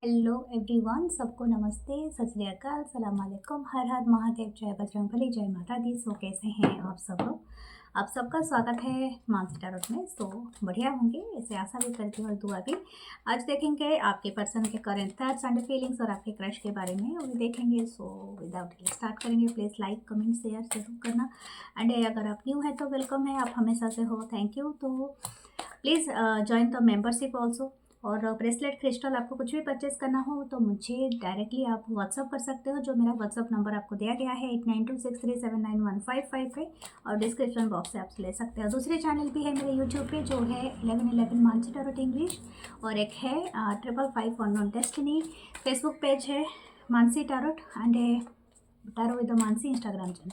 Hello everyone, सबको नमस्ते, सत श्री अकाल, सलाम अलैकुम, हर हर महादेव, जय बजरंगबली, जय माता दी। सो कैसे हैं आप सब लोग? आप सबका स्वागत है मानसी टैरोट में। सो बढ़िया होंगे, ऐसे आशा भी करती हूँ और दुआ भी। आज देखेंगे आपके पर्सन के करंट थॉट्स एंड फीलिंग्स और आपके क्रश के बारे में और देखेंगे। सो विदाउट डिले स्टार्ट करेंगे। प्लीज़ लाइक कमेंट शेयर जरूर करना। एंड अगर आप न्यू है तो वेलकम है, आप हमेशा से हो, थैंक यू। तो please join the membership also. और ब्रेसलेट क्रिस्टल आपको कुछ भी परचेज करना हो तो मुझे डायरेक्टली आप व्हाट्सअप कर सकते हो, जो मेरा व्हाट्सअप नंबर आपको दिया गया है 8926379155 पे, और डिस्क्रिप्शन बॉक्स से आप ले सकते हो। दूसरे चैनल भी है मेरे यूट्यूब पे, जो है 1111 मानसी टैरोट इंग्लिश, और एक है 555 अननोन डेस्टिनी। फेसबुक पेज है Mansi tarot and tarot with Mansi Instagram channel.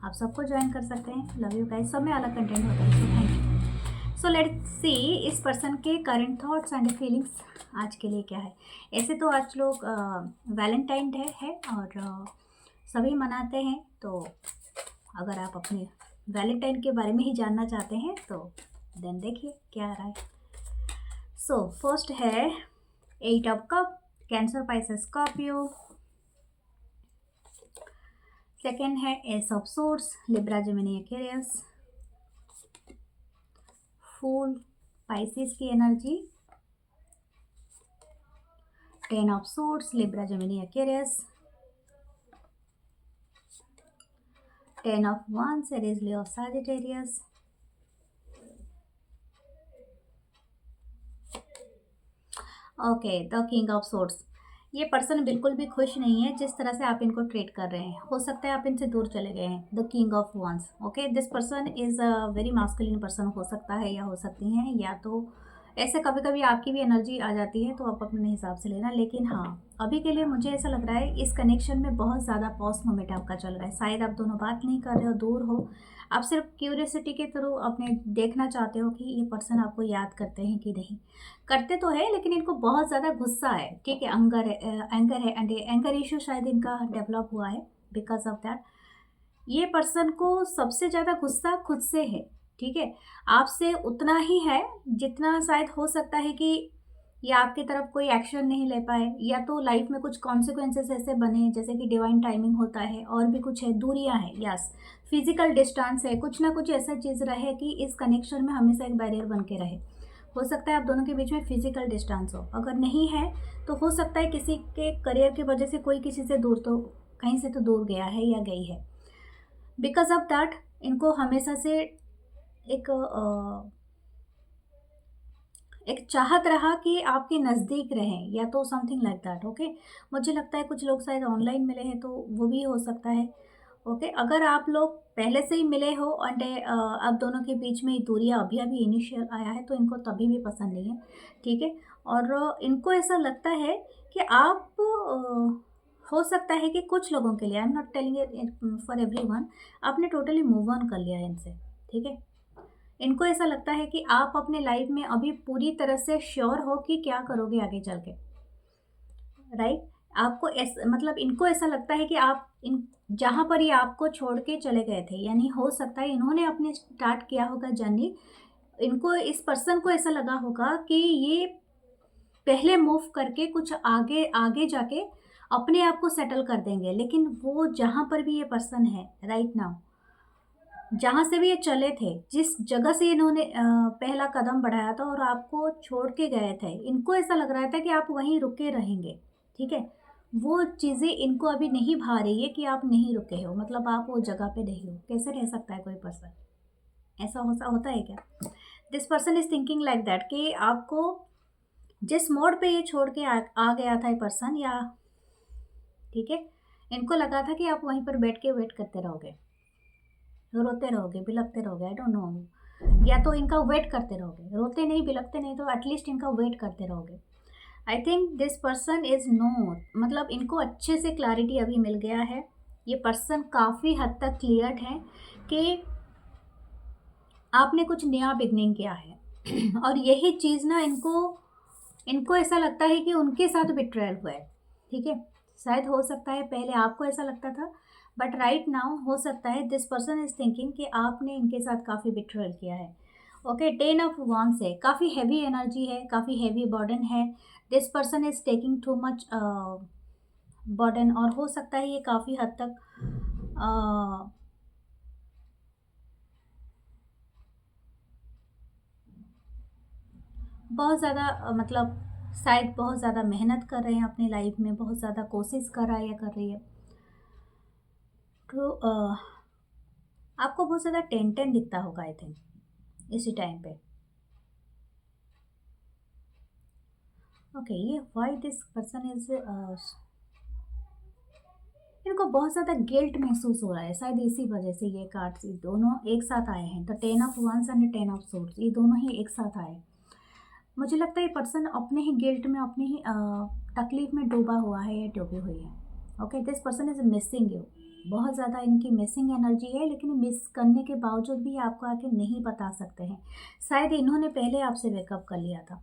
आप सबको ज्वाइन कर सकते हैं। Love you guys. सब में अलग कंटेंट होता है, so thank you. So let's see इस पर्सन के करंट थॉट्स एंड फीलिंग्स आज के लिए क्या है। ऐसे तो आज लोग वैलेंटाइन डे है और सभी मनाते हैं। तो अगर आप अपने वैलेंटाइन के बारे में ही जानना चाहते हैं तो देन देखिए क्या आ रहा है। सो फर्स्ट है 8 of cup, Cancer, Pisces, Scorpio. Second है ace of swords, Libra, Gemini, Aquarius. Fool, Pisces की energy. 10 of swords, Libra, Gemini, Aquarius. 10 of Wands, Aries, Leo, Sagittarius. Okay, the king of swords. ये person बिल्कुल भी खुश नहीं है जिस तरह से आप इनको ट्रीट कर रहे हैं। हो सकता है आप इनसे दूर चले गए हैं। द किंग ऑफ वांस। Okay, this person is a very masculine person हो सकता है या हो सकती हैं, या तो ऐसे कभी कभी आपकी भी एनर्जी आ जाती है, तो आप अपने हिसाब से लेना। लेकिन हाँ, अभी के लिए मुझे ऐसा लग रहा है इस कनेक्शन में बहुत ज़्यादा पॉज मोमेंट आपका चल रहा है। शायद आप दोनों बात नहीं कर रहे हो, दूर हो, आप सिर्फ क्यूरियसिटी के थ्रू अपने देखना चाहते हो कि ये पर्सन आपको याद करते हैं कि नहीं। करते तो है, लेकिन इनको बहुत ज़्यादा गुस्सा है, ठीक है, एंगर है एंड एंगर इशू शायद इनका डेवलप हुआ है। बिकॉज ऑफ दैट ये पर्सन को सबसे ज़्यादा गुस्सा खुद से है, ठीक है। आपसे उतना ही है जितना शायद हो सकता है कि ये आपकी तरफ कोई एक्शन नहीं ले पाए, या तो लाइफ में कुछ कॉन्सिक्वेंसेस ऐसे बने, जैसे कि डिवाइन टाइमिंग होता है, और भी कुछ है, दूरियां हैं, यस, फिजिकल डिस्टेंस है, कुछ ना कुछ ऐसा चीज़ रहे कि इस कनेक्शन में हमेशा एक बैरियर बन के रहे। हो सकता है आप दोनों के बीच में फिजिकल डिस्टेंस हो, अगर नहीं है तो हो सकता है किसी के करियर की वजह से कोई किसी से दूर, तो कहीं से तो दूर गया है या गई है। बिकॉज ऑफ दैट इनको हमेशा से एक एक चाहत रहा कि आपके नज़दीक रहें, या तो समथिंग लाइक दैट। ओके, मुझे लगता है कुछ लोग शायद ऑनलाइन मिले हैं, तो वो भी हो सकता है। ओके, अगर आप लोग पहले से ही मिले हो एंड आप दोनों के बीच में दूरियां अभी अभी इनिशियल आया है, तो इनको तभी भी पसंद नहीं है, ठीक है। और इनको ऐसा लगता है कि आप हो सकता है कि कुछ लोगों के लिए, I am not telling it for everyone, आपने टोटली मूव ऑन कर लिया है इनसे, ठीक है। इनको ऐसा लगता है कि आप अपने लाइफ में अभी पूरी तरह से श्योर हो कि क्या करोगे आगे चल के, राइट। आपको मतलब इनको ऐसा लगता है कि आप इन जहाँ पर ये आपको छोड़ के चले गए थे, यानी हो सकता है इन्होंने अपने स्टार्ट किया होगा जर्नी, इनको, इस पर्सन को ऐसा लगा होगा कि ये पहले मूव करके कुछ आगे आगे जाके अपने आप को सेटल कर देंगे। लेकिन वो जहाँ पर भी ये पर्सन है राइट नाउ, जहाँ से भी ये चले थे, जिस जगह से इन्होंने पहला कदम बढ़ाया था और आपको छोड़ के गए थे, इनको ऐसा लग रहा था कि आप वहीं रुके रहेंगे, ठीक है। वो चीज़ें इनको अभी नहीं भा रही है कि आप नहीं रुके हो, मतलब आप वो जगह पे नहीं हो। कैसे रह सकता है कोई पर्सन, ऐसा होता है क्या? This person is thinking like that कि आपको जिस मोड़ पे ये छोड़ के आ गया था ये पर्सन, या ठीक है, इनको लगा था कि आप वहीं पर बैठ के वेट करते रहोगे, रोते रहोगे, बिलखते रहोगे, आई डोंट नो, या तो इनका वेट करते रहोगे, रोते नहीं, बिलखते नहीं, तो एटलीस्ट इनका वेट करते रहोगे। I think this person is no, मतलब इनको अच्छे से क्लैरिटी अभी मिल गया है। ये पर्सन काफ़ी हद तक क्लियर है कि आपने कुछ नया बिगनिंग किया है और यही चीज़ ना इनको इनको ऐसा लगता है कि उनके साथ बिट्रेयल हुआ है, ठीक है। शायद हो सकता है पहले आपको ऐसा लगता था, बट राइट नाउ हो सकता है दिस पर्सन इज थिंकिंग कि आपने इनके साथ काफ़ी बिट्रेयल किया है। ओके, 10 ऑफ वांड्स है, काफ़ी हैवी एनर्जी है, काफ़ी हैवी बर्डन है। This person is taking too much burden, और हो सकता है ये काफ़ी हद तक बहुत ज़्यादा मतलब शायद बहुत ज़्यादा मेहनत कर रहे हैं अपनी लाइफ में, बहुत ज़्यादा कोशिश कर रहा है या कर रही है। तो आपको बहुत ज़्यादा टेंशन दिखता होगा आई थिंक इसी टाइम पे। ओके, ये व्हाई दिस पर्सन इज, इनको बहुत ज़्यादा गिल्ट महसूस हो रहा है, शायद इसी वजह से ये कार्ड्स दोनों एक साथ आए हैं। The 10 of wands and 10 of swords, ये दोनों ही एक साथ आए। मुझे लगता है ये पर्सन अपने ही गिल्ट में, अपनी ही तकलीफ में डूबा हुआ है या डूबी हुई है। Okay, this person is missing you, बहुत ज़्यादा इनकी मिसिंग एनर्जी है, लेकिन मिस करने के बावजूद भी आपको आके नहीं बता सकते हैं। शायद इन्होंने पहले आपसे ब्रेकअप कर लिया था,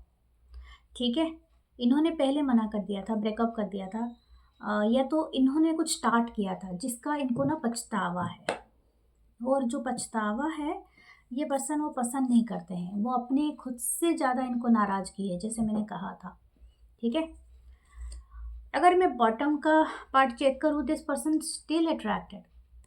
ठीक है, इन्होंने पहले मना कर दिया था, ब्रेकअप कर दिया था, या तो इन्होंने कुछ स्टार्ट किया था जिसका इनको ना पछतावा है। और जो पछतावा है, ये पर्सन वो पसंद नहीं करते हैं, वो अपने खुद से ज़्यादा इनको नाराज़गी है, जैसे मैंने कहा था, ठीक है। अगर मैं बॉटम का पार्ट चेक करूँ, this person still attracted,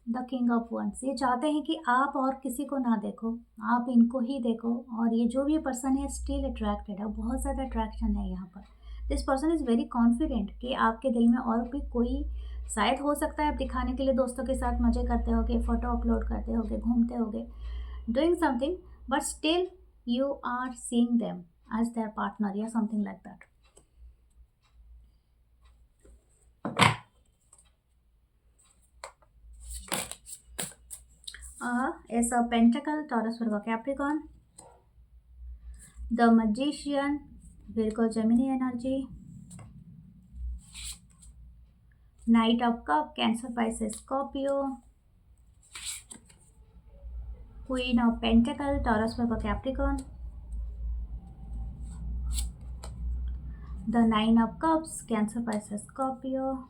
the king of wands, ये चाहते हैं कि आप और किसी को ना देखो, आप इनको ही देखो, और ये जो भी पर्सन है स्टिल अट्रैक्टेड है, बहुत ज़्यादा अट्रैक्शन है यहाँ पर। This person is very confident कि आपके दिल में और भी कोई, शायद हो सकता है आप दिखाने के लिए दोस्तों के साथ मज़े करते होगे, फ़ोटो अपलोड करते होगे, घूमते होगे, doing something, but still you are seeing them as their partner या something like that. Ace of Pentacle, Taurus, Virgo, Capricorn. The Magician, Virgo, Gemini energy. Knight of Cup, Cancer, Pisces, Scorpio. Queen of Pentacle, Taurus, Virgo, Capricorn. The Nine of Cups, Cancer, Pisces, Scorpio.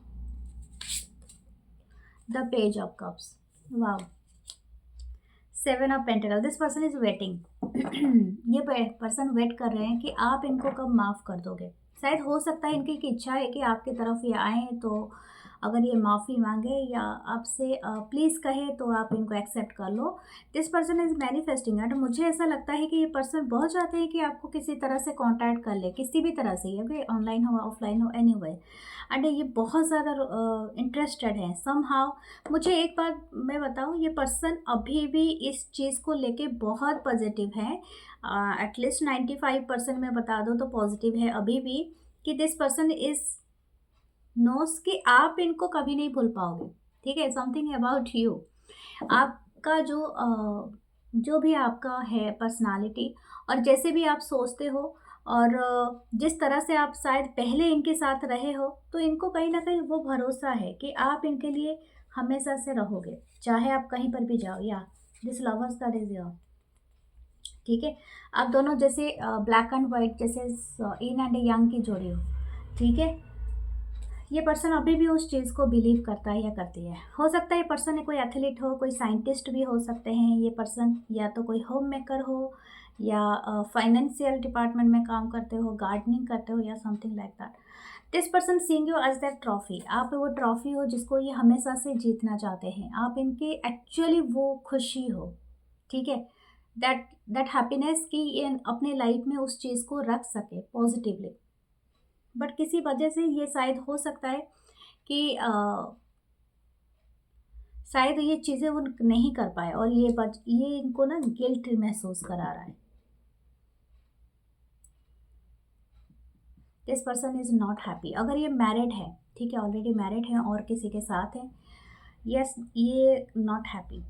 The Page of Cups. Wow. Seven of pentacle, this person is waiting. ये person wait कर रहे हैं कि आप इनको कब माफ़ कर दोगे। शायद हो सकता है इनकी इच्छा है कि आपकी तरफ ये आएँ, तो अगर ये माफ़ी मांगे या आपसे प्लीज़ कहे तो आप इनको एक्सेप्ट कर लो। This person is manifesting it. मुझे ऐसा लगता है कि ये पर्सन बहुत चाहते हैं कि आपको किसी तरह से कांटेक्ट कर ले, किसी भी तरह से, ओके, ऑनलाइन हो ऑफलाइन हो, एनी वे, एंड ये बहुत ज़्यादा इंटरेस्टेड हैं समहाउ। मुझे एक बात मैं बताऊँ, ये पर्सन अभी भी इस चीज़ को लेके बहुत पॉजिटिव है, एटलीस्ट 95% मैं बता दूँ तो पॉजिटिव है अभी भी, कि दिस पर्सन इज़ नोस कि आप इनको कभी नहीं भूल पाओगे, ठीक है। समथिंग अबाउट यू, आपका जो भी आपका है पर्सनालिटी, और जैसे भी आप सोचते हो, और जिस तरह से आप शायद पहले इनके साथ रहे हो, तो इनको कहीं ना कहीं वो भरोसा है कि आप इनके लिए हमेशा से रहोगे, चाहे आप कहीं पर भी जाओ। या this lovers that is your, ठीक है। आप दोनों जैसे ब्लैक एंड वाइट, जैसे इन एंड यंग की जोड़ी हो, ठीक है। ये पर्सन अभी भी उस चीज़ को बिलीव करता है या करती है। हो सकता है ये पर्सन कोई एथलीट हो, कोई साइंटिस्ट भी हो सकते हैं ये पर्सन, या तो कोई होम मेकर हो, या फाइनेंशियल डिपार्टमेंट में काम करते हो, गार्डनिंग करते हो, या something like that. This person seeing you as that trophy, आप वो ट्रॉफी हो जिसको ये हमेशा से जीतना चाहते हैं। आप इनके एक्चुअली वो खुशी हो, ठीक है, दैट हैप्पीनेस की ये अपने लाइफ में उस चीज़ को रख सके पॉजिटिवली। बट किसी वजह से ये शायद हो सकता है कि शायद ये चीज़ें वो नहीं कर पाए, और ये इनको ना गिल्ट महसूस करा रहा है। This person is not happy. अगर ये मैरिड है, ठीक है, ऑलरेडी मैरिड है और किसी के साथ है, यस, ये नॉट हैप्पी।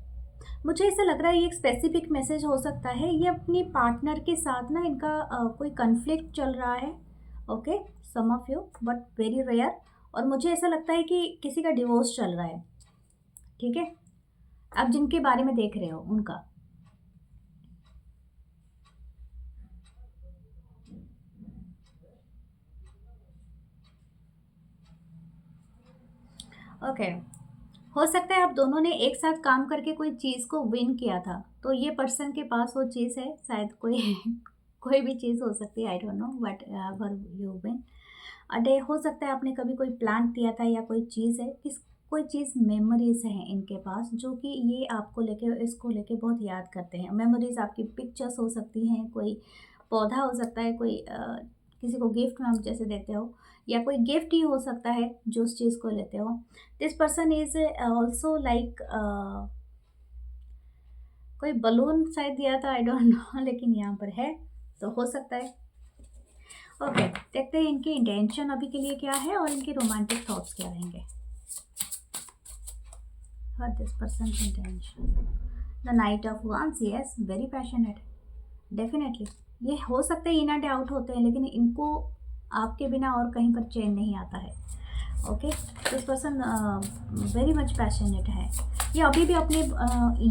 मुझे ऐसा लग रहा है ये एक स्पेसिफिक मैसेज हो सकता है, ये अपनी पार्टनर के साथ ना इनका कोई कन्फ्लिक्ट चल रहा है, okay, some of you, but very rare. और मुझे ऐसा लगता है कि किसी का डिवोर्स चल रहा है, ठीक है, आप जिनके बारे में देख रहे हो उनका। ओके, हो सकता है आप दोनों ने एक साथ काम करके कोई चीज़ को विन किया था, तो ये पर्सन के पास वो चीज़ है, शायद कोई कोई भी चीज़ हो सकती है, I don't know, but ever you win, अरे हो सकता है आपने कभी कोई प्लांट दिया था या कोई चीज़ है, कोई चीज़ मेमोरीज़ हैं इनके पास जो कि ये आपको लेके इसको लेके बहुत याद करते हैं। मेमोरीज़ आपकी पिक्चर्स हो सकती हैं, कोई पौधा हो सकता है, कोई किसी को गिफ्ट में आप जैसे देते हो, या कोई गिफ्ट ही हो सकता है जो उस चीज़ को लेते हो। This person is also like कोई बलून शायद दिया था, आई डोंट नो लेकिन यहाँ पर है, तो हो सकता है। ओके, देखते हैं इनकी इंटेंशन अभी के लिए क्या है और इनके रोमांटिक थॉट्स क्या रहेंगे। What this person's intention? The Knight of Wands, yes, very passionate, definitely. ये हो सकता है इन एंड आउट होते हैं, लेकिन इनको आपके बिना और कहीं पर चैन नहीं आता है। Okay, this person very much passionate है। ये अभी भी अपने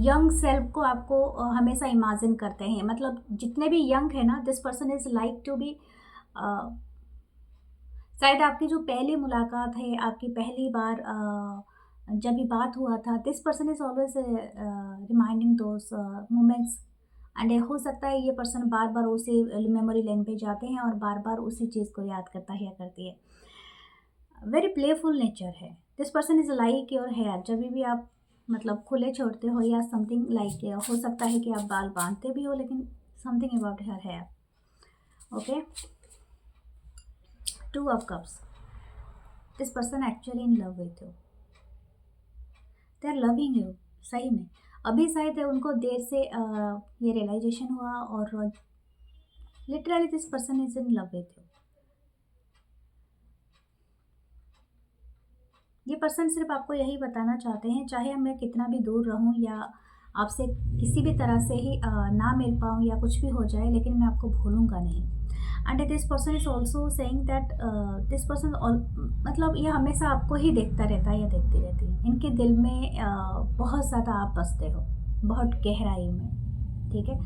यंग सेल्फ को आपको हमेशा इमेजिन करते हैं। मतलब जितने भी यंग है ना, this person is like to be, शायद आपकी जो पहली मुलाकात है, आपकी पहली बार जब भी बात हुआ था, this person is always reminding those moments. And हो सकता है ये पर्सन बार बार उसी मेमोरी लेन पे जाते हैं और बार बार उसी चीज़ को याद करता है या करती है। वेरी प्लेफुल नेचर है। This person is like your hair, जब भी आप मतलब खुले छोड़ते हो या समथिंग लाइक, हो सकता है कि आप बाल बांधते भी हो, लेकिन something about your hair. Okay, 2 of cups, this person actually in love with you, they are loving you, सही में। अभी शायद उनको देर से ये रियलाइजेशन हुआ और literally this person is in love with you. ये पर्सन सिर्फ आपको यही बताना चाहते हैं, चाहे मैं कितना भी दूर रहूं या आपसे किसी भी तरह से ही ना मिल पाऊं या कुछ भी हो जाए, लेकिन मैं आपको भूलूंगा नहीं। And this person is also saying that this person, मतलब ये हमेशा आपको ही देखता रहता है या देखती रहती है। इनके दिल में बहुत ज़्यादा आप बसते हो, बहुत गहराई में, ठीक है।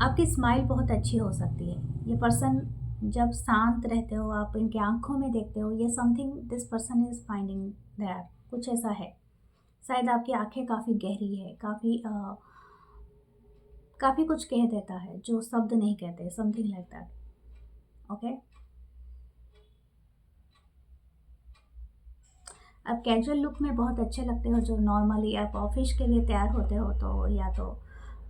आपकी स्माइल बहुत अच्छी हो सकती है। ये पर्सन जब शांत रहते हो, आप इनकी आंखों में देखते हो, ये something this person is finding that, कुछ ऐसा है। शायद आपकी आंखें काफ़ी गहरी है, काफ़ी कुछ कह देता है जो शब्द नहीं कहते, समथिंग लाइक दैट। ओके, आप कैजुअल लुक में बहुत अच्छे लगते हो। जो नॉर्मली आप ऑफिस के लिए तैयार होते हो, तो या तो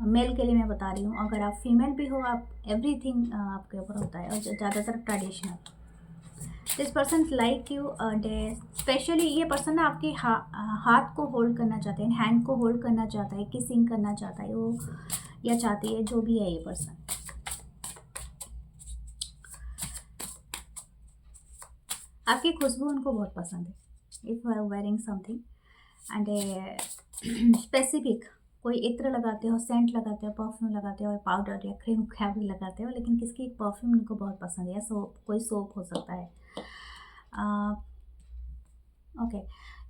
मेल के लिए मैं बता रही हूँ, अगर आप फीमेल भी हो, आप एवरीथिंग आपके ऊपर होता है, और ज़्यादातर traditional. This person like you day, specially ये पर्सन ना आपके हाथ को होल्ड करना चाहते हैं, हैंड को होल्ड करना चाहता है, किसिंग करना चाहता है वो या चाहती है, जो भी है ये पर्सन। आपकी खुशबू उनको बहुत पसंद है। If you are wearing something and specific, कोई इत्र लगाते हो, सेंट लगाते हो, परफ्यूम लगाते हो, पाउडर या क्रीम क्या भी लगाते हो, लेकिन किसकी परफ्यूम उनको बहुत पसंद है, या सोप, कोई सोप हो सकता है। ओके,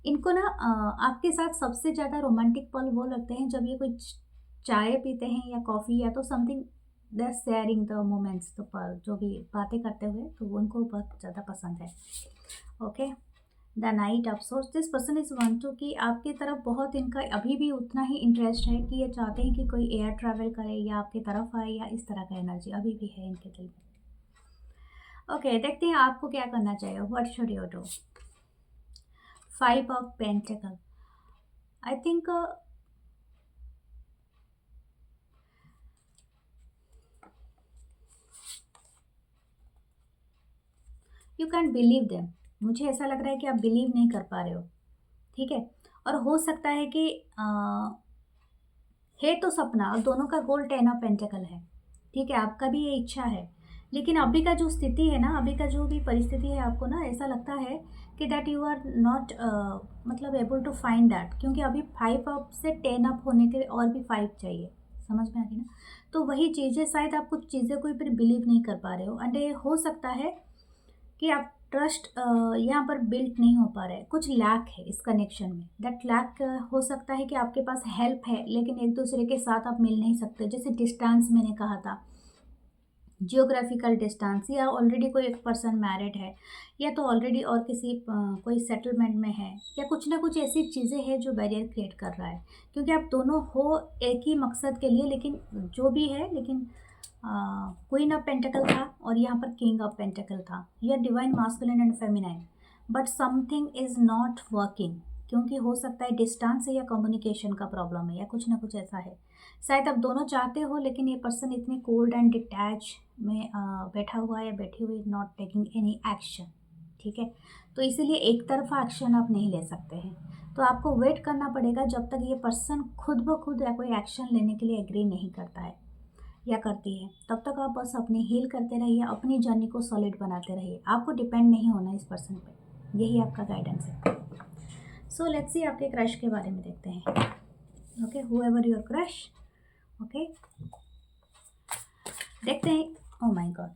इनको ना आपके साथ सबसे ज़्यादा रोमांटिक पल वो लगते हैं जब ये कोई चाय पीते हैं या कॉफ़ी, या तो something the sharing the moments, तो पर जो भी बातें करते हुए, तो वो उनको बहुत ज़्यादा पसंद है। ओके, द नाइट अफसोस, this person is want to, कि आपकी तरफ बहुत इनका अभी भी उतना ही इंटरेस्ट है कि ये चाहते हैं कि कोई एयर ट्रैवल करे या आपकी तरफ आए, या इस तरह का एनर्जी अभी भी है इनके दिल में। ओके, देखते हैं आपको क्या करना चाहिए। What should you do? 5 of pentacle, I think you can believe them. मुझे ऐसा लग रहा है कि आप बिलीव नहीं कर पा रहे हो, ठीक है। और हो सकता है कि है तो सपना, और दोनों का गोल 10 ऑफ पेंटिकल है, ठीक है। आपका भी ये इच्छा है, लेकिन अभी का जो स्थिति है ना, अभी का जो भी परिस्थिति है, आपको ना ऐसा लगता है कि दैट यू आर नॉट मतलब एबल टू फाइंड दैट, क्योंकि अभी 5 अप से 10 अप होने के लिए और भी 5 चाहिए। समझ में आ गई ना? तो वही चीज़ें, शायद आप कुछ चीज़ें को फिर बिलीव नहीं कर पा रहे हो, एंड हो सकता है कि आप ट्रस्ट यहाँ पर बिल्ड नहीं हो पा रहा है, कुछ लैक है इस कनेक्शन में। दैट लैक हो सकता है कि आपके पास हेल्प है, लेकिन एक दूसरे के साथ आप मिल नहीं सकते। जैसे डिस्टेंस मैंने कहा था, जियोग्राफिकल डिस्टेंस, या ऑलरेडी कोई एक पर्सन मैरिड है, या तो ऑलरेडी और किसी कोई सेटलमेंट में है, या कुछ ना कुछ ऐसी चीज़ें हैं जो बैरियर क्रिएट कर रहा है, क्योंकि आप दोनों हो एक ही मकसद के लिए, लेकिन जो भी है, लेकिन क्वीन ऑफ पेंटिकल था और यहाँ पर किंग ऑफ पेंटिकल था। यह divine masculine and feminine, but something is not working, क्योंकि हो सकता है डिस्टेंस है या कम्युनिकेशन का प्रॉब्लम है या कुछ ना कुछ ऐसा है। शायद आप दोनों चाहते हो लेकिन ये पर्सन इतने कोल्ड एंड डिटैच में बैठा हुआ है या बैठी हुई, नॉट टेकिंग एनी एक्शन। ठीक है, तो इसीलिए एक तरफा एक्शन आप नहीं ले सकते हैं, तो आपको वेट करना पड़ेगा जब तक ये पर्सन खुद ब खुद या कोई एक्शन लेने के लिए एग्री नहीं करता है या करती है। तब तक आप बस अपनी हील करते रहिए, अपनी जर्नी को सॉलिड बनाते रहिए, आपको डिपेंड नहीं होना इस पर्सन पे, यही आपका गाइडेंस है। सो लेट्स सी आपके क्रश के बारे में देखते हैं। Okay, whoever your crush. Okay, देखते हैं। ओ माय गॉड,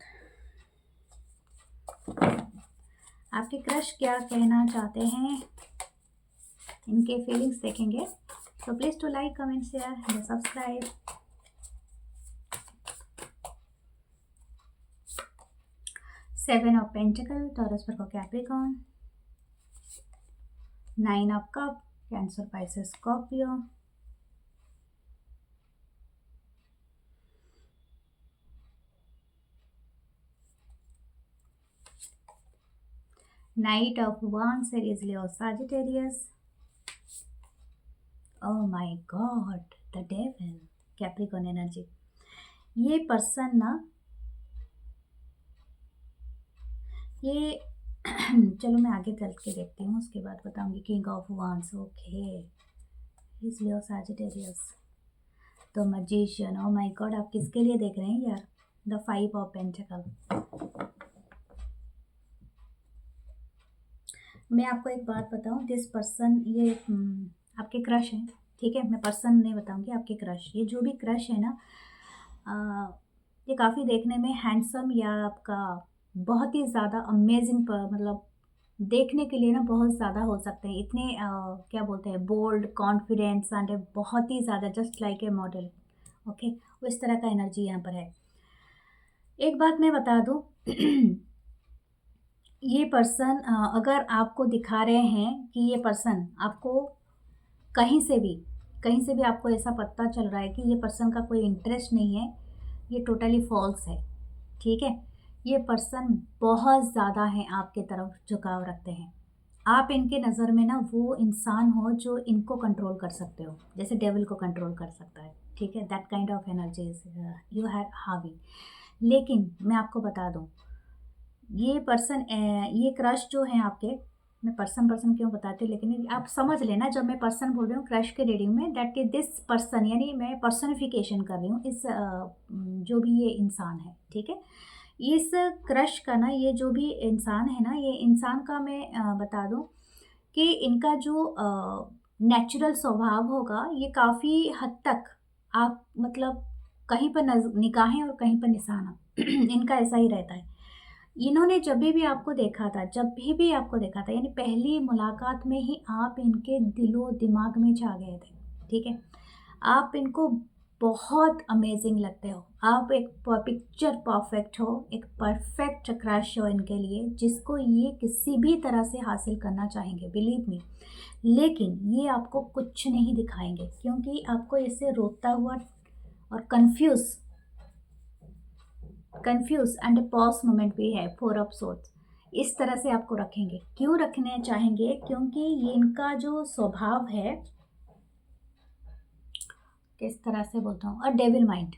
आपके क्रश क्या कहना चाहते हैं, इनके फीलिंग्स देखेंगे। तो please to like, comment, share and subscribe. Seven of pentacles, Taurus, Virgo, Capricorn. Nine of cup, Cancer, Pisces, Scorpio. Knight of Wands, Aries, Leo, Sagittarius. Oh my God, the devil, Capricorn energy. ये person ना, ये चलो मैं आगे चल के देखती हूँ, उसके बाद बताऊंगी। King of wands, okay, is Leo, Sagittarius, the magician. O my God, आप किसके लिए देख रहे हैं यार? The five of pentacle. मैं आपको एक बात बताऊं, दिस पर्सन, ये आपके क्रश हैं, ठीक है? मैं पर्सन नहीं बताऊंगी, आपके क्रश, ये जो भी क्रश है ना, ये काफ़ी देखने में हैंडसम या आपका बहुत ही ज़्यादा अमेजिंग, मतलब देखने के लिए ना बहुत ज़्यादा हो सकते हैं, इतने क्या बोलते हैं, बोल्ड, कॉन्फिडेंस एंड बहुत ही ज़्यादा just like a model. Okay, वो इस तरह का एनर्जी यहाँ पर है। एक बात मैं बता दूँ ये पर्सन अगर आपको दिखा रहे हैं कि ये पर्सन आपको कहीं से भी आपको ऐसा पता चल रहा है कि ये पर्सन का कोई इंटरेस्ट नहीं है, ये टोटली फॉल्स है। ठीक है, ये पर्सन बहुत ज़्यादा है आपके तरफ झुकाव रखते हैं। आप इनके नज़र में ना वो इंसान हो जो इनको कंट्रोल कर सकते हो, जैसे डेविल को कंट्रोल कर सकता है। ठीक है, that kind of energies you have हावी। लेकिन मैं आपको बता दूं, ये पर्सन, ये क्रश जो है आपके, मैं पर्सन पर्सन क्यों बताती हूँ, लेकिन आप समझ लेना जब मैं पर्सन बोल रही हूँ क्रश के रीडिंग में, दैट इज दिस पर्सन, यानी मैं पर्सनिफिकेशन कर रही हूँ इस जो भी ये इंसान है। ठीक है, इस क्रश का ना, ये जो भी इंसान है ना, ये इंसान का मैं बता दूं कि इनका जो नेचुरल स्वभाव होगा, ये काफ़ी हद तक आप मतलब कहीं पर निगाहें और कहीं पर निशाना इनका ऐसा ही रहता है। इन्होंने जब भी आपको देखा था, यानी पहली मुलाकात में ही आप इनके दिलो दिमाग में छा गए थे। ठीक है, आप इनको बहुत अमेजिंग लगते हो, आप एक पिक्चर परफेक्ट हो, एक परफेक्ट क्रश हो इनके लिए, जिसको ये किसी भी तरह से हासिल करना चाहेंगे, बिलीव मी। लेकिन ये आपको कुछ नहीं दिखाएंगे, क्योंकि आपको इससे रोता हुआ और कंफ्यूज एंड पॉज मोमेंट भी है, फोर ऑफ सोर्ड्स, इस तरह से आपको रखेंगे। क्यों रखने चाहेंगे? क्योंकि ये इनका जो स्वभाव है, किस तरह से बोलता हूँ, a devil mind.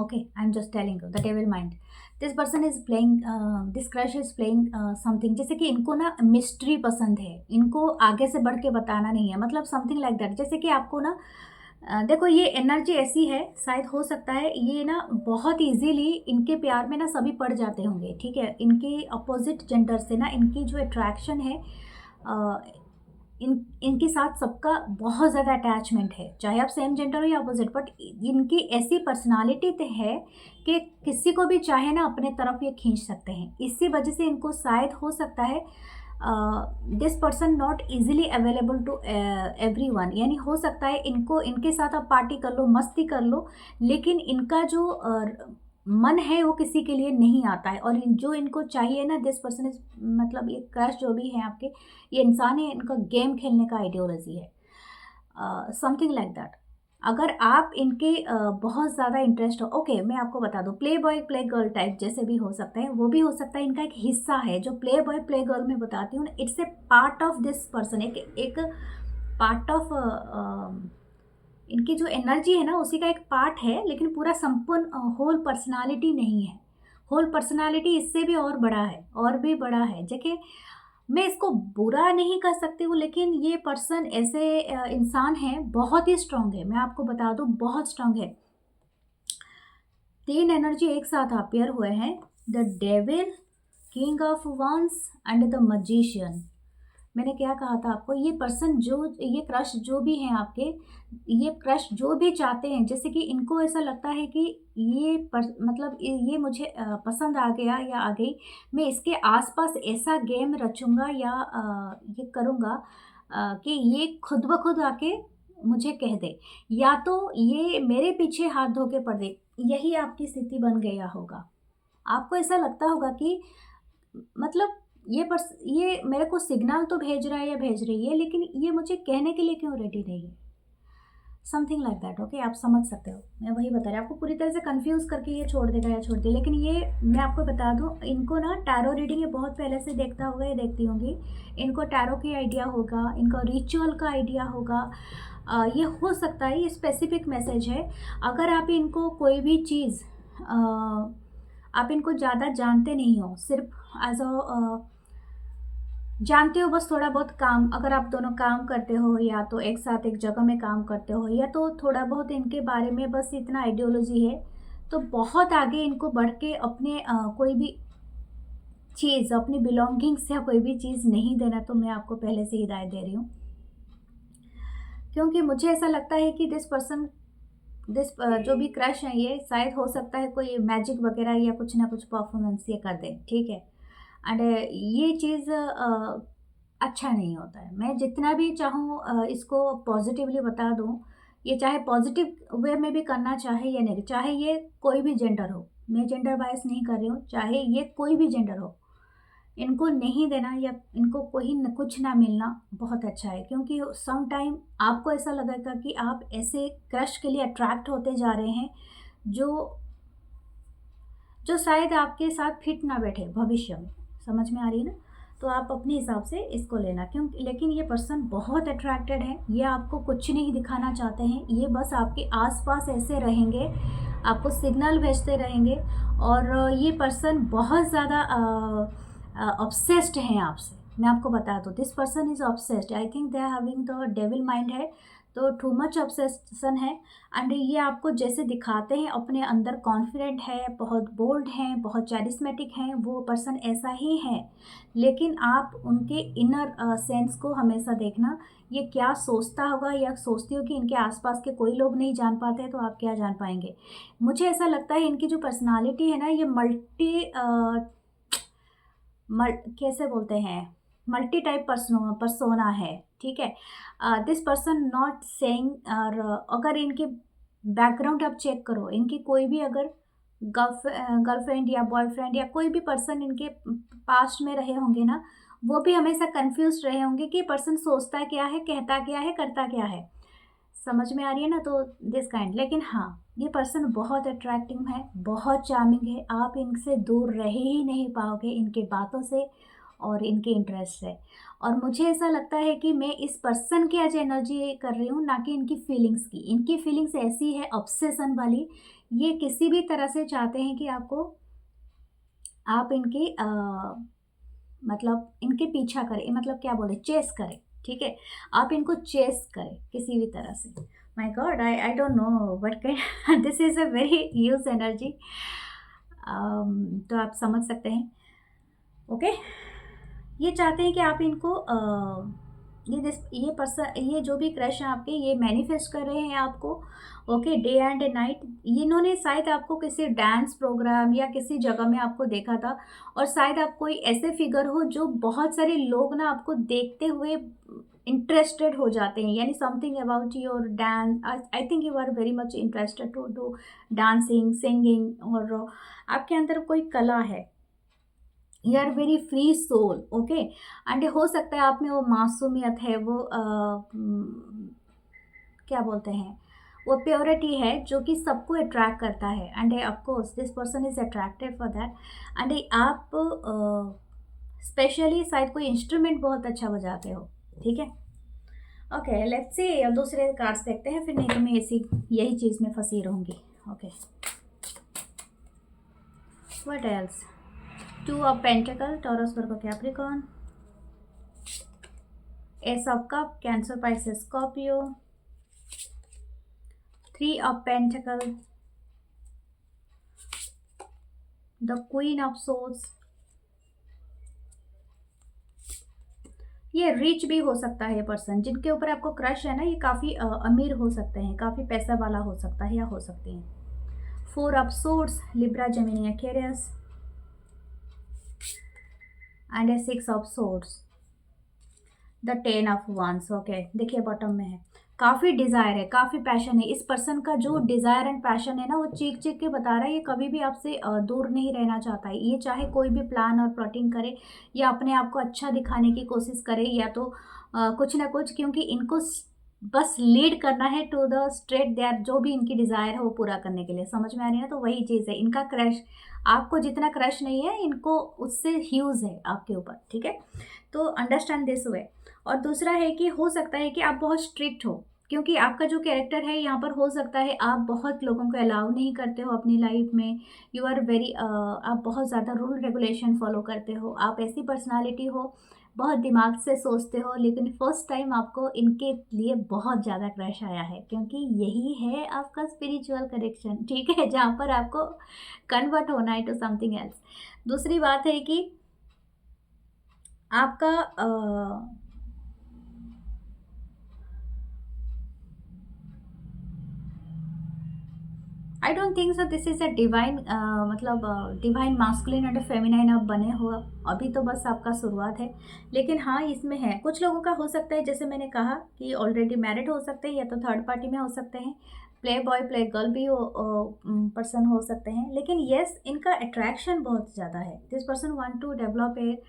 Okay, I am just telling you, the devil mind. This person is playing, this crush is playing something, जैसे कि इनको ना मिस्ट्री पसंद है, इनको आगे से बढ़ के बताना नहीं है, मतलब समथिंग लाइक दैट। जैसे कि आपको ना देखो, ये एनर्जी ऐसी है, शायद हो सकता है ये ना बहुत इजीली इनके प्यार में ना सभी पड़ जाते होंगे। ठीक है, इनके अपोजिट जेंडर से ना इनकी जो अट्रैक्शन है, इनके साथ सबका बहुत ज़्यादा अटैचमेंट है, चाहे आप सेम जेंडर हो या अपोजिट, बट इनकी ऐसी पर्सनालिटी है कि किसी को भी चाहे ना अपने तरफ ये खींच सकते हैं। इसी वजह से इनको शायद हो सकता है this person not easily available to everyone, यानी हो सकता है इनको, इनके साथ आप पार्टी कर लो, मस्ती कर लो, लेकिन इनका जो मन है वो किसी के लिए नहीं आता है। और जो इनको चाहिए ना, दिस पर्सन इज, मतलब ये क्रश जो भी है आपके, ये इंसान है, इनका गेम खेलने का आइडियोलॉजी है, समथिंग लाइक दैट। अगर आप इनके बहुत ज़्यादा इंटरेस्ट हो, ओके मैं आपको बता दूँ, play boy play girl type जैसे भी हो सकता है, वो भी हो सकता है, इनका एक हिस्सा है। जो प्ले बॉय प्ले गर्ल मैं बताती हूँ, it's a part of this person, एक पार्ट ऑफ इनकी जो एनर्जी है ना उसी का एक पार्ट है, लेकिन पूरा संपूर्ण होल पर्सनालिटी नहीं है। होल पर्सनालिटी इससे भी और बड़ा है, और भी बड़ा है। देखिए, मैं इसको बुरा नहीं कर सकती हूँ, लेकिन ये पर्सन ऐसे इंसान है, बहुत ही स्ट्रांग है, मैं आपको बता दूँ बहुत स्ट्रांग है। 3 एनर्जी एक साथ अपीयर हुए हैं, the devil, king of wands and the magician. मैंने क्या कहा था आपको, ये पर्सन जो, ये क्रश जो भी हैं आपके, ये क्रश जो भी चाहते हैं, जैसे कि इनको ऐसा लगता है कि मतलब ये मुझे पसंद आ गया या आ गई, मैं इसके आसपास ऐसा गेम रचूंगा या ये करूँगा कि ये खुद ब खुद आके मुझे कह दे, या तो ये मेरे पीछे हाथ धो के पड़ दे। यही आपकी स्थिति बन गया होगा। आपको ऐसा लगता होगा कि मतलब ये मेरे को सिग्नल तो भेज रहा है या भेज रही है, लेकिन ये मुझे कहने के लिए क्यों रेडी नहीं है? समथिंग लाइक दैट, ओके, आप समझ सकते हो। मैं वही बता रही हूँ, आपको पूरी तरह से कन्फ्यूज़ करके ये छोड़ देगा या छोड़ दे, लेकिन ये मैं आपको बता दूँ, इनको ना टैरो रीडिंग ये बहुत पहले से देखता होगा या देखती होंगी। इनको टैरो की आइडिया होगा, इनका रिचुअल का आइडिया होगा। ये हो सकता है ये स्पेसिफिक मैसेज है। अगर आप इनको कोई भी चीज़ आप इनको ज़्यादा जानते नहीं हो, सिर्फ एज अ जानते हो बस थोड़ा बहुत काम, अगर आप दोनों काम करते हो या तो एक साथ एक जगह में काम करते हो, या तो थोड़ा बहुत इनके बारे में बस इतना आइडियोलॉजी है, तो बहुत आगे इनको बढ़ के अपने कोई भी चीज़, अपनी बिलोंगिंग्स या कोई भी चीज़ नहीं देना, तो मैं आपको पहले से हिदायत दे रही हूँ। क्योंकि मुझे ऐसा लगता है कि जो भी क्रश है, ये शायद हो सकता है कोई मैजिक वगैरह या कुछ ना कुछ परफॉर्मेंस ये कर दे, ठीक है। एंड ये चीज़ अच्छा नहीं होता है। मैं जितना भी चाहूँ इसको पॉजिटिवली बता दूँ, ये चाहे पॉजिटिव वे में भी करना चाहे या नहीं, चाहे ये कोई भी जेंडर हो, मैं जेंडर बायस नहीं कर रही हूँ, चाहे ये कोई भी जेंडर हो, इनको नहीं देना या इनको कोई न कुछ ना मिलना बहुत अच्छा है। क्योंकि सम टाइम आपको ऐसा लगेगा कि आप ऐसे क्रश के लिए अट्रैक्ट होते जा रहे हैं, जो जो शायद आपके साथ फिट ना बैठे भविष्य में। समझ में आ रही है ना? तो आप अपने हिसाब से इसको लेना, क्यों, लेकिन ये पर्सन बहुत अट्रैक्टेड है, ये आपको कुछ नहीं दिखाना चाहते हैं, ये बस आपके आसपास ऐसे रहेंगे, आपको सिग्नल भेजते रहेंगे। और ये पर्सन बहुत ज़्यादा ऑब्सेस्ड हैं आपसे। मैं आपको बता दूँ, this person is obsessed, I think they are having the devil mind है, तो टू मच ऑब्सेशन है। एंड ये आपको जैसे दिखाते हैं अपने अंदर कॉन्फिडेंट है, बहुत बोल्ड हैं, बहुत चैरिस्मेटिक हैं, वो पर्सन ऐसा ही है। लेकिन आप उनके इनर सेंस को हमेशा देखना, ये क्या सोचता होगा या सोचती हो कि इनके आसपास के कोई लोग नहीं जान पाते हैं, तो आप क्या जान पाएंगे। मुझे ऐसा लगता है इनकी जो पर्सनालिटी है ना, ये कैसे बोलते हैं, मल्टी टाइप पर्सोना है, ठीक है। दिस पर्सन नॉट सेइंग, और अगर इनके बैकग्राउंड आप चेक करो, इनकी कोई भी अगर गर्लफ्रेंड या बॉयफ्रेंड या कोई भी पर्सन इनके पास्ट में रहे होंगे ना, वो भी हमेशा कंफ्यूज रहे होंगे कि पर्सन सोचता क्या है, कहता क्या है, करता क्या है। समझ में आ रही है ना? तो दिस काइंड, लेकिन हाँ, ये पर्सन बहुत अट्रैक्टिव है, बहुत चार्मिंग है, आप इनसे दूर रह ही नहीं पाओगे, इनके बातों से और इनके इंटरेस्ट से। और मुझे ऐसा लगता है कि मैं इस पर्सन की आज एनर्जी कर रही हूँ, ना कि इनकी फीलिंग्स की। इनकी फीलिंग्स ऐसी है ऑब्सेशन वाली, ये किसी भी तरह से चाहते हैं कि आप इनके मतलब इनके पीछा करें, मतलब क्या बोले, चेस करें, ठीक है। आप इनको चेस करें किसी भी तरह से। My God, I don't know what can this is a very huge energy. तो आप समझ सकते हैं, ओके। ये चाहते हैं कि आप इनको ये जो भी क्रश है आपके, ये मैनिफेस्ट कर रहे हैं आपको, ओके, डे एंड नाइट। इन्होंने शायद आपको किसी डांस प्रोग्राम या किसी जगह में आपको देखा था, और शायद आप कोई ऐसे फिगर हो जो बहुत सारे लोग ना आपको देखते हुए इंटरेस्टेड हो जाते हैं, यानी something about your dance. I think you are very much interested to do dancing, singing, और आपके अंदर कोई कला है, you are very free soul, okay. And हो सकता है आप में वो मासूमियत है, वो क्या बोलते हैं, वो प्योरिटी है जो कि सबको अट्रैक्ट करता है, end of course this person is attracted for that. And आप स्पेशली शायद कोई इंस्ट्रूमेंट बहुत अच्छा बजाते हो, ठीक है। ओके, लेट्स सी, अब दूसरे कार्ड्स देखते हैं, फिर नहीं तो मैं इसी यही चीज़ में फंसी रहूँगी। Okay, what else? Two of pentacles, Taurus, Virgo, Capricorn, S of cup, Cancer, Pisces, Scorpio, three of pentacle, the queen of swords. ये रिच भी हो सकता है, ये पर्सन जिनके ऊपर आपको क्रश है ना, ये काफ़ी अमीर हो सकते हैं, काफ़ी पैसा वाला हो सकता है या हो सकती हैं। Four of swords, Libra, Gemini, Aquarius, and a six of swords, the ten of wands. Okay, देखिए बॉटम में है, काफ़ी डिज़ायर है, काफ़ी पैशन है। इस पर्सन का जो डिज़ायर एंड पैशन है ना, वो चीख चीख के बता रहा है, ये कभी भी आपसे दूर नहीं रहना चाहता है। ये चाहे कोई भी प्लान और प्लॉटिंग करे या अपने आप को अच्छा दिखाने की कोशिश करे, या तो कुछ ना कुछ, क्योंकि इनको बस लीड करना है टू द स्ट्रेट दैट, जो भी इनकी डिज़ायर है वो पूरा करने के लिए। समझ में आ रही है ना? तो वही चीज़ है, इनका क्रश आपको जितना क्रश नहीं है, इनको उससे ह्यूज है आपके ऊपर, ठीक है। तो अंडरस्टैंड दिस वे। और दूसरा है कि हो सकता है कि आप बहुत स्ट्रिक्ट हो, क्योंकि आपका जो कैरेक्टर है यहाँ पर, हो सकता है आप बहुत लोगों को अलाउ नहीं करते हो अपनी लाइफ में। यू आर वेरी, आप बहुत ज़्यादा रूल रेगुलेशन फॉलो करते हो। आप ऐसी पर्सनालिटी हो, बहुत दिमाग से सोचते हो, लेकिन फर्स्ट टाइम आपको इनके लिए बहुत ज़्यादा क्रश आया है, क्योंकि यही है आपका स्पिरिचुअल कनेक्शन, ठीक है, जहाँ पर आपको कन्वर्ट होना है टू समथिंग एल्स। दूसरी बात है कि आपका I don't think so this is a divine, मतलब डिवाइन मास्कुलिन एंड फेमिनाइन आप बने हो। अभी तो बस आपका शुरुआत है, लेकिन हाँ इसमें है, कुछ लोगों का हो सकता है, जैसे मैंने कहा कि ऑलरेडी मैरिड हो सकते हैं, या तो थर्ड पार्टी में हो सकते हैं, प्ले बॉय प्ले गर्ल भी पर्सन हो सकते हैं। लेकिन येस, इनका अट्रैक्शन बहुत ज़्यादा है। This person want to develop a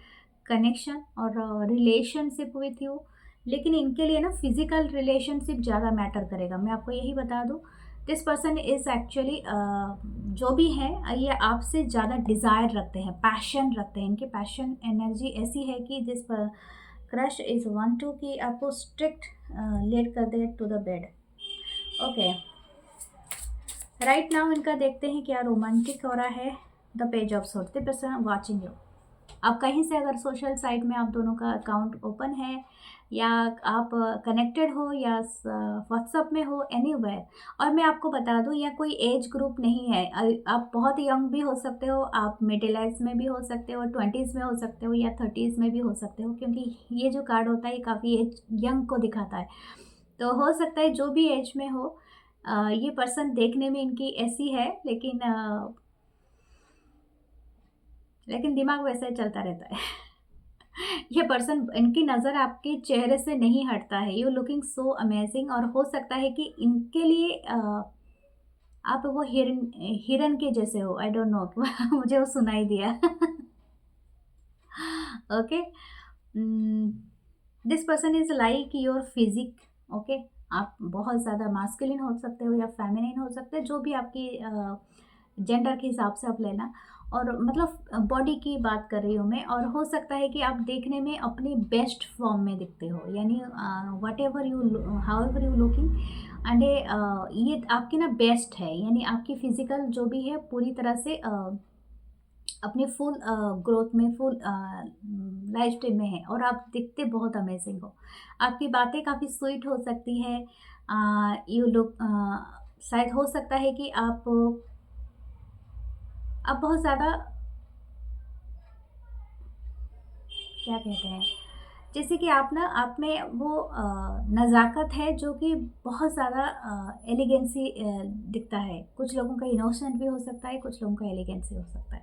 connection और रिलेशनशिप विथ यू, लेकिन इनके लिए ना फिजिकल रिलेशनशिप ज़्यादा मैटर करेगा। मैं आपको यही बता दूँ, दिस पर्सन इज़ एक्चुअली, जो भी है, ये आपसे ज़्यादा डिज़ायर रखते हैं, पैशन रखते हैं। इनकी पैशन एनर्जी ऐसी है कि this crush is want to कि आपको स्ट्रिक्ट लेट कर दे to the bed. Okay, right now इनका देखते हैं क्या रोमांटिक हो रहा है। The page of swords, the person watching you. आप कहीं से अगर सोशल साइट में आप दोनों का अकाउंट ओपन है, या आप कनेक्टेड हो, या व्हाट्सअप में हो, एनीवेयर। और मैं आपको बता दूं, यह कोई एज ग्रुप नहीं है। आप बहुत यंग भी हो सकते हो, आप मिडिल एज में भी हो सकते हो, 20s में हो सकते हो, या 30s में भी हो सकते हो, क्योंकि ये जो कार्ड होता है ये काफ़ी एज यंग को दिखाता है। तो हो सकता है जो भी एज में हो, ये पर्सन देखने में इनकी ऐसी है, लेकिन दिमाग वैसे ही चलता रहता है। ये पर्सन, इनकी नज़र आपके चेहरे से नहीं हटता है। You looking so amazing. और हो सकता है कि इनके लिए आप वो हिरन हिरन के जैसे हो, आई डोंट नो। मुझे वो सुनाई दिया। Okay, this person is like your physique. Okay, आप बहुत ज़्यादा मास्कुलिन हो सकते हो या फेमिनिन हो सकते हो, जो भी आपकी जेंडर के हिसाब से आप लेना। और मतलब बॉडी की बात कर रही हूँ मैं। और हो सकता है कि आप देखने में अपनी बेस्ट फॉर्म में दिखते हो, यानी what ever you, how ever you looking, and ये आपकी ना बेस्ट है, यानी आपकी फिजिकल जो भी है पूरी तरह से अपने फुल ग्रोथ में, फुल लाइफ स्टाइल में है, और आप दिखते बहुत अमेजिंग हो। आपकी बातें काफ़ी स्वीट हो सकती है। यू लुक, शायद हो सकता है कि आप बहुत ज़्यादा, क्या कहते हैं, जैसे कि आप में वो नज़ाकत है, जो कि बहुत ज़्यादा एलिगेंसी दिखता है। कुछ लोगों का इनोसेंट भी हो सकता है, कुछ लोगों का एलिगेंसी हो सकता है,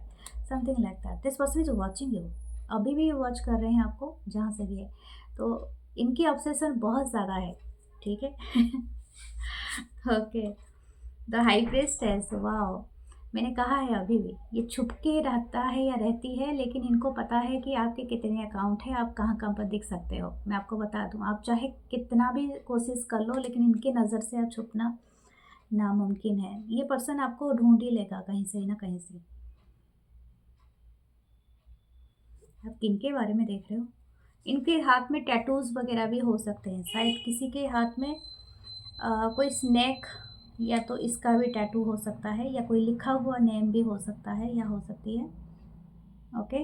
something like that. This person is watching you, अभी भी वॉच कर रहे हैं आपको, जहाँ से भी है। तो इनकी ऑब्सेशन बहुत ज़्यादा है, ठीक है। Okay, the high priestess, wow. मैंने कहा है अभी भी, ये छुप के रहता है या रहती है, लेकिन इनको पता है कि आपके कितने अकाउंट हैं, आप कहाँ कहाँ पर दिख सकते हो। मैं आपको बता दूँ, आप चाहे कितना भी कोशिश कर लो, लेकिन इनके नज़र से आप छुपना नामुमकिन है। ये पर्सन आपको ढूंढ ही लेगा कहीं से ना कहीं से। आप किनके बारे में देख रहे हो? इनके हाथ में टैटूज़ वगैरह भी हो सकते हैं। शायद किसी के हाथ में कोई स्नेक या तो इसका भी टैटू हो सकता है, या कोई लिखा हुआ नेम भी हो सकता है या हो सकती है। ओके,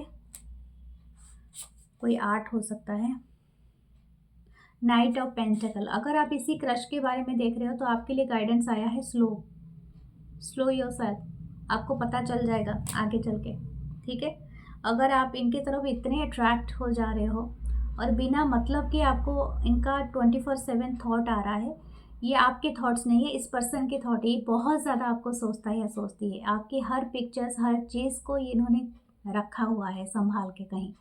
कोई आर्ट हो सकता है। नाइट ऑफ पेंटिकल, अगर आप इसी क्रश के बारे में देख रहे हो तो आपके लिए गाइडेंस आया है स्लो योरसेल्फ। आपको पता चल जाएगा आगे चल के, ठीक है। अगर आप इनकी तरफ इतने अट्रैक्ट हो जा रहे हो और बिना मतलब कि आपको इनका 24/7 थॉट आ रहा है, ये आपके थॉट्स नहीं है, इस पर्सन के थॉट है। ये बहुत ज़्यादा आपको सोचता है या सोचती है। आपकी हर पिक्चर्स, हर चीज़ को ये इन्होंने रखा हुआ है संभाल के कहीं।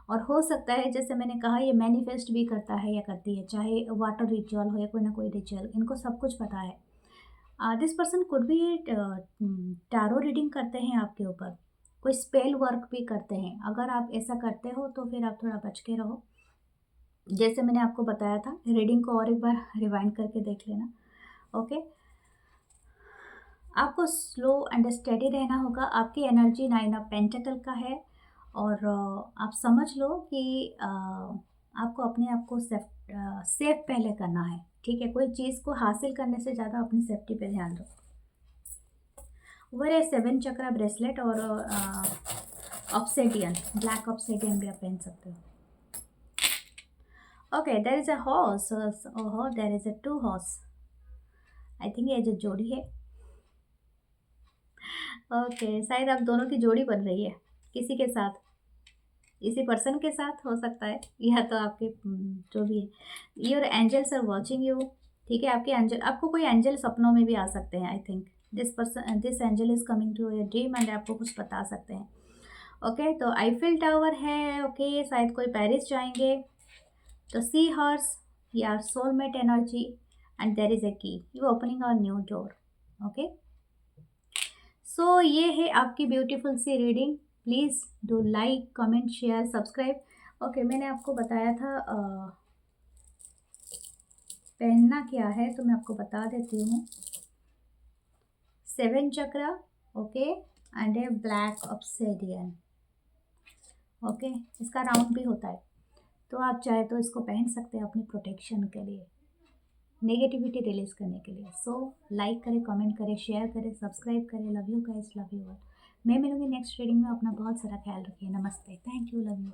और हो सकता है, जैसे मैंने कहा, ये मैनिफेस्ट भी करता है या करती है, चाहे वाटर रिचुअल हो या कोई ना कोई रिचुअल, इनको सब कुछ पता है। दिस पर्सन कुड भी टैरो रीडिंग करते हैं आपके ऊपर, कोई स्पेल वर्क भी करते हैं। अगर आप ऐसा करते हो तो फिर आप थोड़ा बच के रहो। जैसे मैंने आपको बताया था, रीडिंग को और एक बार रिवाइंड करके देख लेना। ओके, आपको स्लो एंड स्टेडी रहना होगा। आपकी एनर्जी 9 ऑफ पेंटिकल का है, और आप समझ लो कि आपको अपने आप को सेफ पहले करना है, ठीक है। कोई चीज़ को हासिल करने से ज़्यादा अपनी सेफ्टी पे ध्यान दो। वो है 7 चक्रा ब्रेसलेट और ऑब्सिडियन, ब्लैक ऑब्सिडियन भी आप पहन सकते हो। Okay, there is a horse. ओहो, there is a 2 horse. I think ये जो जोड़ी है, ओके, शायद आप दोनों की जोड़ी बन रही है किसी के साथ, इसी पर्सन के साथ हो सकता है, या तो आपके जो भी है। Your angels are watching you, ठीक है। आपके एंजल, आपको कोई एंजल सपनों में भी आ सकते हैं। I think this angel is coming to your dream and आपको कुछ बता सकते हैं। ओके, तो आईफिल टावर है। ओके, शायद कोई पेरिस जाएंगे। तो सी हॉर्स, या soulmate energy, and there is a key, you opening a new door. Okay, so ये है आपकी beautiful sea reading. Please do like, comment, share, subscribe. Okay, मैंने आपको बताया था पहनना क्या है, तो मैं आपको बता देती हूँ। 7 chakra, okay, and a black obsidian. Okay, इसका राउंड भी होता है, तो आप चाहे तो इसको पहन सकते हैं अपनी प्रोटेक्शन के लिए, नेगेटिविटी रिलीज करने के लिए। सो लाइक करें, कमेंट करें, शेयर करें, सब्सक्राइब करें। Love you guys, love you all. मैं मिलूंगी नेक्स्ट रीडिंग में। अपना बहुत सारा ख्याल रखिए। नमस्ते, थैंक यू, लव यू।